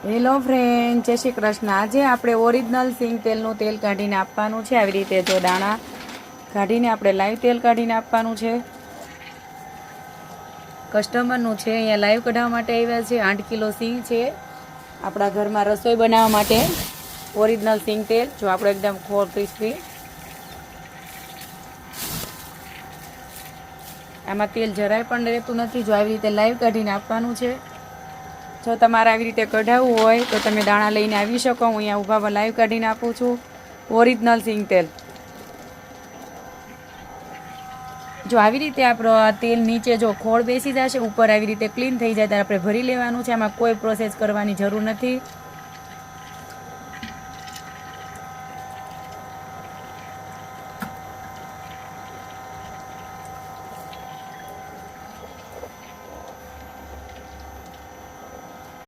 Hello friend, જય શ્રી કૃષ્ણ। આજે આપણે ઓરિજિનલ સિંગ તેલનું તેલ કાઢીને આપવાનું છે। આવી રીતે જો દાણા કાઢીને આપણે લાઈવ તેલ કાઢીને આપવાનું છે। કસ્ટમરનું છે, અહીંયા લાઈવ કઢાવવા માટે આવ્યા છે। 8 કિલો સિંગ છે આપણા ઘરમાં રસોઈ બનાવવા માટે। ઓરિજિનલ સિંગ તેલ જો આપણે એકદમ ખોર ક્રિસ્પી, આમાં તેલ જરાય પણ રહેતું નથી। જો આવી રીતે લાઈવ કાઢીને આપવાનું છે। જો તમારે આવી રીતે કઢાવવું હોય તો તમે દાણા લઈને આવી શકો। હું અહીંયા ઊભા લાઈવ કાઢીને આપું છું ઓરિજિનલ સિંગ તેલ। જો આવી રીતે આપણો આ તેલ નીચે જો ખોળ બેસી જશે, ઉપર આવી રીતે ક્લીન થઈ જાય ત્યારે આપણે ભરી લેવાનું છે। આમાં કોઈ પ્રોસેસ કરવાની જરૂર નથી।